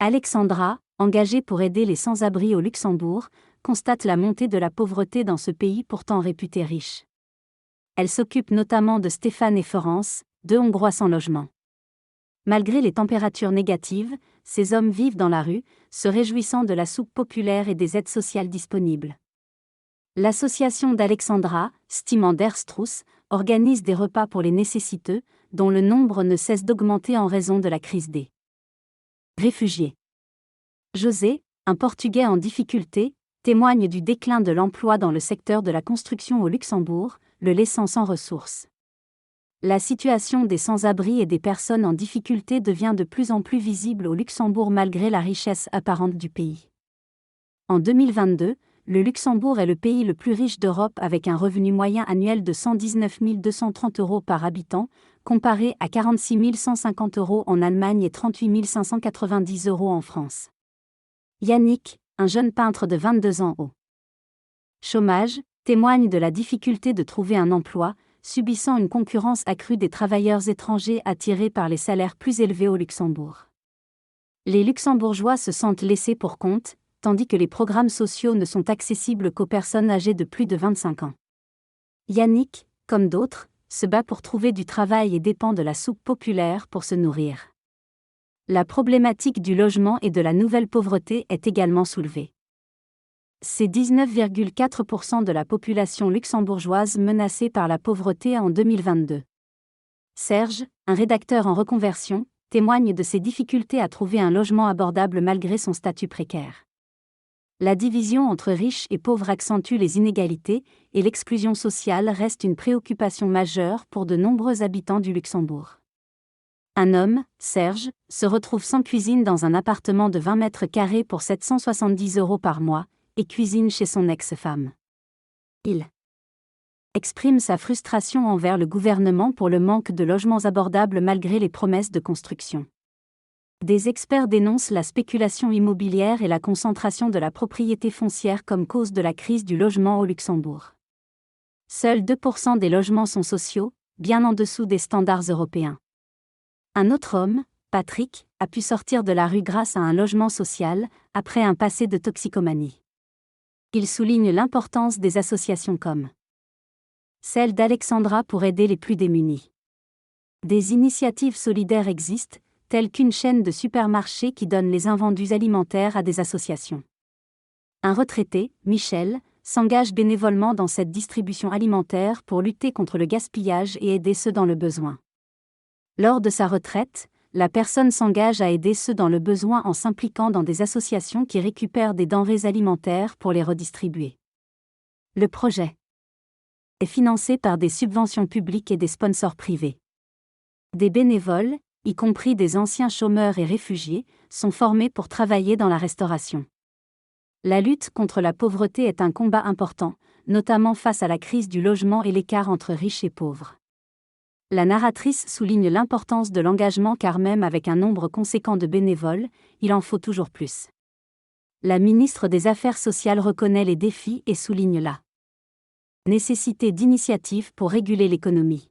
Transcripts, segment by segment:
Alexandra, engagée pour aider les sans-abri au Luxembourg, constate la montée de la pauvreté dans ce pays pourtant réputé riche. Elle s'occupe notamment de Stéphane et Florence, deux Hongrois sans logement. Malgré les températures négatives, ces hommes vivent dans la rue, se réjouissant de la soupe populaire et des aides sociales disponibles. L'association d'Alexandra, Stimmen der Struss, organise des repas pour les nécessiteux, dont le nombre ne cesse d'augmenter en raison de la crise des réfugiés. José, un Portugais en difficulté, témoigne du déclin de l'emploi dans le secteur de la construction au Luxembourg, le laissant sans ressources. La situation des sans-abri et des personnes en difficulté devient de plus en plus visible au Luxembourg malgré la richesse apparente du pays. En 2022, le Luxembourg est le pays le plus riche d'Europe avec un revenu moyen annuel de 119 230 € par habitant, comparé à 46 150 € en Allemagne et 38 590 € en France. Yannick, un jeune peintre de 22 ans au chômage, témoigne de la difficulté de trouver un emploi, subissant une concurrence accrue des travailleurs étrangers attirés par les salaires plus élevés au Luxembourg. Les Luxembourgeois se sentent laissés pour compte, tandis que les programmes sociaux ne sont accessibles qu'aux personnes âgées de plus de 25 ans. Yannick, comme d'autres, se bat pour trouver du travail et dépend de la soupe populaire pour se nourrir. La problématique du logement et de la nouvelle pauvreté est également soulevée. C'est 19,4% de la population luxembourgeoise menacée par la pauvreté en 2022. Serge, un rédacteur en reconversion, témoigne de ses difficultés à trouver un logement abordable malgré son statut précaire. La division entre riches et pauvres accentue les inégalités, et l'exclusion sociale reste une préoccupation majeure pour de nombreux habitants du Luxembourg. Un homme, Serge, se retrouve sans cuisine dans un appartement de 20 mètres carrés pour 770 € par mois, et cuisine chez son ex-femme. Il exprime sa frustration envers le gouvernement pour le manque de logements abordables malgré les promesses de construction. Des experts dénoncent la spéculation immobilière et la concentration de la propriété foncière comme cause de la crise du logement au Luxembourg. Seuls 2% des logements sont sociaux, bien en dessous des standards européens. Un autre homme, Patrick, a pu sortir de la rue grâce à un logement social, après un passé de toxicomanie. Il souligne l'importance des associations comme celle d'Alexandra pour aider les plus démunis. Des initiatives solidaires existent, telles qu'une chaîne de supermarchés qui donne les invendus alimentaires à des associations. Un retraité, Michel, s'engage bénévolement dans cette distribution alimentaire pour lutter contre le gaspillage et aider ceux dans le besoin. Lors de sa retraite, la personne s'engage à aider ceux dans le besoin en s'impliquant dans des associations qui récupèrent des denrées alimentaires pour les redistribuer. Le projet est financé par des subventions publiques et des sponsors privés. Des bénévoles, y compris des anciens chômeurs et réfugiés, sont formés pour travailler dans la restauration. La lutte contre la pauvreté est un combat important, notamment face à la crise du logement et l'écart entre riches et pauvres. La narratrice souligne l'importance de l'engagement car même avec un nombre conséquent de bénévoles, il en faut toujours plus. La ministre des Affaires sociales reconnaît les défis et souligne la nécessité d'initiatives pour réguler l'économie.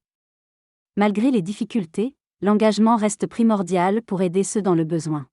Malgré les difficultés, l'engagement reste primordial pour aider ceux dans le besoin.